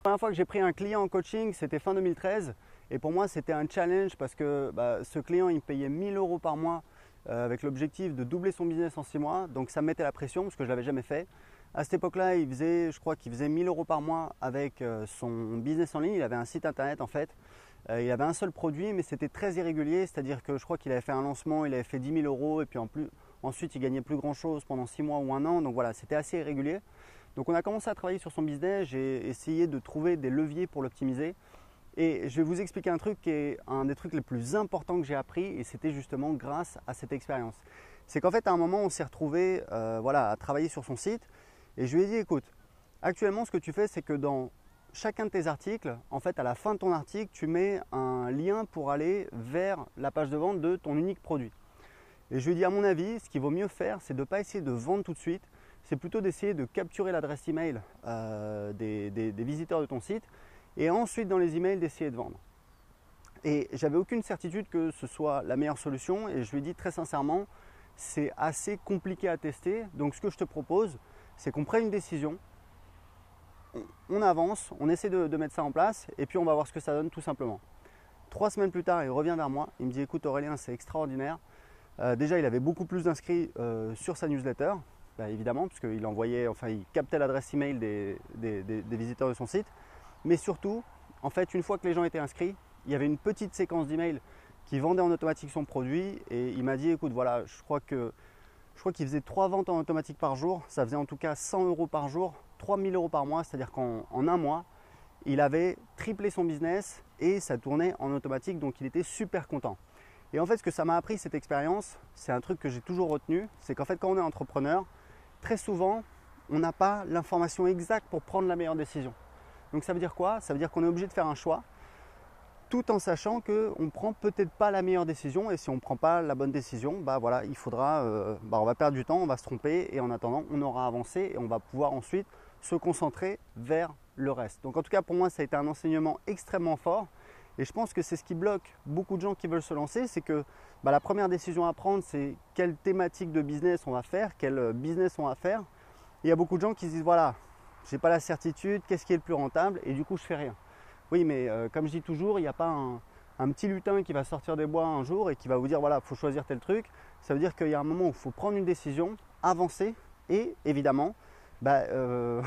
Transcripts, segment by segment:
La première fois que j'ai pris un client en coaching, c'était fin 2013. Et pour moi, c'était un challenge parce que ce client, il me payait 1000 euros par mois avec l'objectif de doubler son business en 6 mois. Donc ça me mettait la pression parce que je ne l'avais jamais fait. À cette époque-là, je crois qu'il faisait 1000 euros par mois avec son business en ligne. Il avait un site internet en fait. Il avait un seul produit, mais c'était très irrégulier. C'est-à-dire que je crois qu'il avait fait un lancement, il avait fait 10 000 euros et puis ensuite il gagnait plus grand-chose pendant 6 mois ou un an. Donc voilà, c'était assez irrégulier. Donc on a commencé à travailler sur son business. J'ai essayé de trouver des leviers pour l'optimiser. Et je vais vous expliquer un truc qui est un des trucs les plus importants que j'ai appris et c'était justement grâce à cette expérience. C'est qu'en fait à un moment on s'est retrouvé à travailler sur son site et je lui ai dit écoute, actuellement ce que tu fais c'est que dans chacun de tes articles, en fait à la fin de ton article tu mets un lien pour aller vers la page de vente de ton unique produit. Et je lui ai dit à mon avis ce qu'il vaut mieux faire c'est de ne pas essayer de vendre tout de suite, c'est plutôt d'essayer de capturer l'adresse email des visiteurs de ton site et ensuite dans les emails d'essayer de vendre. Et j'avais aucune certitude que ce soit la meilleure solution et je lui ai dit très sincèrement c'est assez compliqué à tester, donc ce que je te propose c'est qu'on prenne une décision, on avance, on essaie de mettre ça en place et puis on va voir ce que ça donne tout simplement. 3 semaines plus tard il revient vers moi, il me dit écoute Aurélien c'est extraordinaire, déjà il avait beaucoup plus d'inscrits sur sa newsletter, évidemment parce qu'il envoyait, il captait l'adresse email des visiteurs de son site, mais surtout en fait une fois que les gens étaient inscrits, il y avait une petite séquence d'emails qui vendait en automatique son produit et il m'a dit écoute voilà je crois qu'il faisait 3 ventes en automatique par jour, ça faisait en tout cas 100 euros par jour, 3000 euros par mois, c'est-à-dire qu'en un mois, il avait triplé son business et ça tournait en automatique, donc il était super content. Et en fait, ce que ça m'a appris cette expérience, c'est un truc que j'ai toujours retenu, c'est qu'en fait, quand on est entrepreneur, très souvent, on n'a pas l'information exacte pour prendre la meilleure décision. Donc ça veut dire quoi? Ça veut dire qu'on est obligé de faire un choix, tout en sachant qu'on ne prend peut-être pas la meilleure décision et si on ne prend pas la bonne décision, il faudra, on va perdre du temps, on va se tromper et en attendant on aura avancé et on va pouvoir ensuite se concentrer vers le reste. Donc en tout cas pour moi ça a été un enseignement extrêmement fort et je pense que c'est ce qui bloque beaucoup de gens qui veulent se lancer, c'est que la première décision à prendre c'est quelle thématique de business on va faire, quel business on va faire. Et il y a beaucoup de gens qui se disent voilà, j'ai pas la certitude, qu'est-ce qui est le plus rentable et du coup je fais rien. Oui, mais comme je dis toujours, il n'y a pas un petit lutin qui va sortir des bois un jour et qui va vous dire voilà, il faut choisir tel truc. Ça veut dire qu'il y a un moment où il faut prendre une décision, avancer et évidemment, on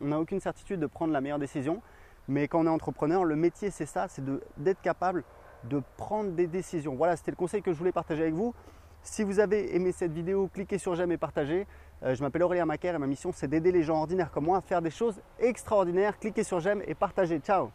n'a aucune certitude de prendre la meilleure décision. Mais quand on est entrepreneur, le métier c'est ça, c'est d'être capable de prendre des décisions. Voilà, c'était le conseil que je voulais partager avec vous. Si vous avez aimé cette vidéo, cliquez sur j'aime et partagez. Je m'appelle Aurélien Macaire et ma mission c'est d'aider les gens ordinaires comme moi à faire des choses extraordinaires. Cliquez sur j'aime et partagez. Ciao!